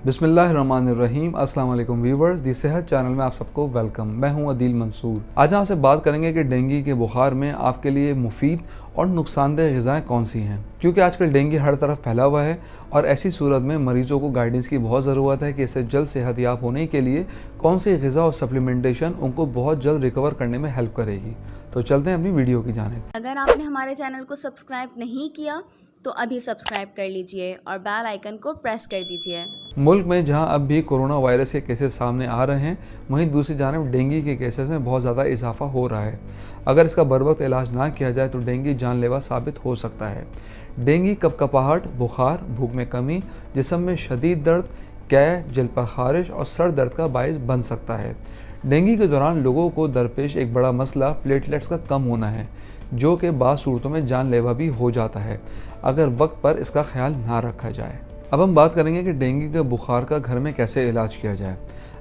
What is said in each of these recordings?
बिस्मिल्लाहिर्रहमानिर्रहीम। अस्सलाम वालेकुम व्यूवर्स, दी सेहत चैनल में आप सबको वेलकम। मैं हूं अदील मंसूर। आज आपसे बात करेंगे कि डेंगू के बुखार में आपके लिए मुफीद और नुकसानदेह ग़िज़ाएँ कौन सी हैं, क्योंकि आजकल डेंगू हर तरफ फैला हुआ है और ऐसी सूरत में मरीज़ों को गाइडेंस की बहुत ज़रूरत है कि इससे जल्द सेहतयाब होने के लिए कौन सी ग़िज़ा और सप्लीमेंटेशन उनको बहुत जल्द रिकवर करने में हेल्प करेगी। तो चलते हैं अपनी वीडियो की जानिब। अगर आपने हमारे चैनल को सब्सक्राइब नहीं किया तो अभी सब्सक्राइब कर लीजिए और बेल आइकन को प्रेस कर दीजिए। मुल्क में जहां अब भी कोरोना वायरस के केसेस सामने आ रहे हैं, वहीं दूसरी जानब डेंगू के केसेस में बहुत ज़्यादा इजाफा हो रहा है। अगर इसका बरवक्त इलाज ना किया जाए तो डेंगू जानलेवा साबित हो सकता है। डेंगू कपकपाहट, बुखार, भूख में कमी, जिस्म में शदीद दर्द, कै, जल्द पर खारिश और सर दर्द का बायस बन सकता है। डेंगू के दौरान लोगों को दरपेश एक बड़ा मसला प्लेटलेट्स का कम होना है, जो कि बाज़ सूरतों में जानलेवा भी हो जाता है अगर वक्त पर इसका ख्याल ना रखा जाए। अब हम बात करेंगे कि डेंगू के बुखार का घर में कैसे इलाज किया जाए।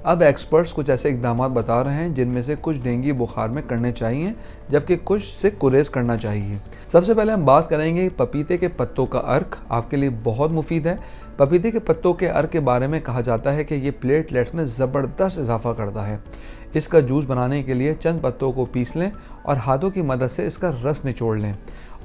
अब एक्सपर्ट्स कुछ ऐसे इकदाम बता रहे हैं जिनमें से कुछ डेंगू बुखार में करने चाहिए, जबकि कुछ से गुरेज करना चाहिए। सबसे पहले हम बात करेंगे पपीते के पत्तों का अर्क आपके लिए बहुत मुफीद है। पपीते के पत्तों के अर्क के बारे में कहा जाता है कि ये प्लेटलेट्स में ज़बरदस्त इजाफा करता है। इसका जूस बनाने के लिए चंद पत्तों को पीस लें और हाथों की मदद से इसका रस निचोड़ लें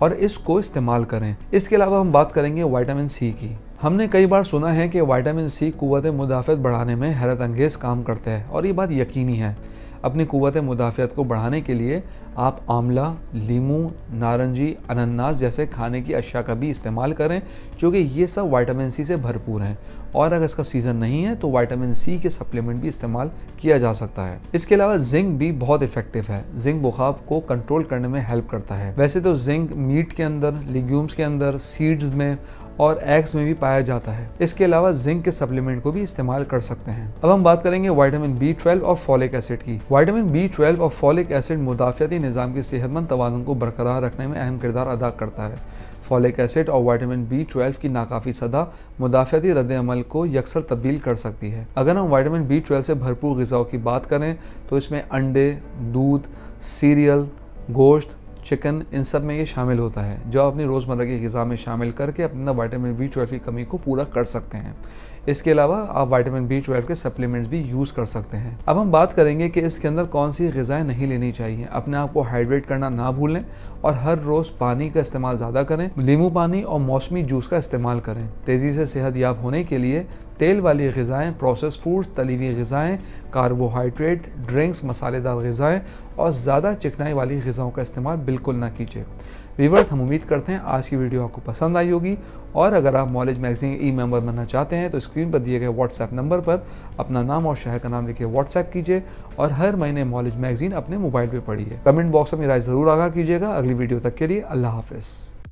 और इसको इस्तेमाल करें। इसके अलावा हम बात करेंगे विटामिन सी की। हमने कई बार सुना है कि विटामिन सी क़ुव्वत मुदाफ़त बढ़ाने में हैरत अंगेज़ काम करता है और ये बात यकीनी है। अपनी क़ुव्वत मुदाफ़त को बढ़ाने के लिए आप आंवला, लीमू, नारंगी, अनानास जैसे खाने की अशिया का भी इस्तेमाल करें, क्योंकि ये सब विटामिन सी से भरपूर हैं। और अगर इसका सीज़न नहीं है तो विटामिन सी के सप्लीमेंट भी इस्तेमाल किया जा सकता है। इसके अलावा जिंक भी बहुत इफेक्टिव है। जिंक बुखार को कंट्रोल करने में हेल्प करता है। वैसे तो जिंक मीट के अंदर, लेग्यूम्स के अंदर, सीड्स में और एग्स में भी पाया जाता है। इसके अलावा जिंक के सप्लीमेंट को भी इस्तेमाल कर सकते हैं। अब हम बात करेंगे विटामिन B12 और फॉलिक एसिड की। विटामिन B12 और फॉलिक एसिड मुदाफ़ती निज़ाम के सेहतमंद तवाज़ुन को बरकरार रखने में अहम किरदार अदा करता है। फॉलिक एसिड और विटामिन B12 की नाकाफ़ी सदा मुदाफ़ती रद्द-ए-अमल को यकसर तब्दील कर सकती है। अगर हम विटामिन B12 से भरपूर ग़िज़ाओं की बात करें तो इसमें अंडे, दूध, सीरियल, गोश्त, चिकन, इन सब में ये शामिल होता है, जो आप अपनी रोज़मर्रा की ग़िज़ा में शामिल करके अपना विटामिन B12 की कमी को पूरा कर सकते हैं। इसके अलावा आप विटामिन B12 के सप्लीमेंट्स भी यूज़ कर सकते हैं। अब हम बात करेंगे कि इसके अंदर कौन सी ग़िज़ाएँ नहीं लेनी चाहिए। अपने आप को हाइड्रेट करना ना भूलें और हर रोज़ पानी का इस्तेमाल ज़्यादा करें। नींबू पानी और मौसमी जूस का इस्तेमाल करें। तेज़ी से सेहतयाब होने के लिए तेल वाली ग़िज़ाएँ, प्रोसेस फूड्स, तली हुई ग़िज़ाएँ, कार्बोहाइड्रेट, ड्रिंक्स, मसालेदार ग़िज़ाएँ और ज़्यादा चिकनाई वाली ग़िज़ाओं का इस्तेमाल बिल्कुल ना कीजिए। व्यूअर्स, हम उम्मीद करते हैं आज की वीडियो आपको पसंद आई होगी और अगर आप नॉलेज मैगज़ीन ई मेंबर बनना चाहते हैं तो स्क्रीन पर दिए गए व्हाट्सएप नंबर पर अपना नाम और शहर का नाम लिखे व्हाट्सएप कीजिए और हर महीने नॉलेज मैगज़ीन अपने मोबाइल पर पढ़िए। कमेंट बॉक्स में राय ज़रूर आगाह कीजिएगा। अगली वीडियो तक के लिए अल्लाह हाफ़िज़।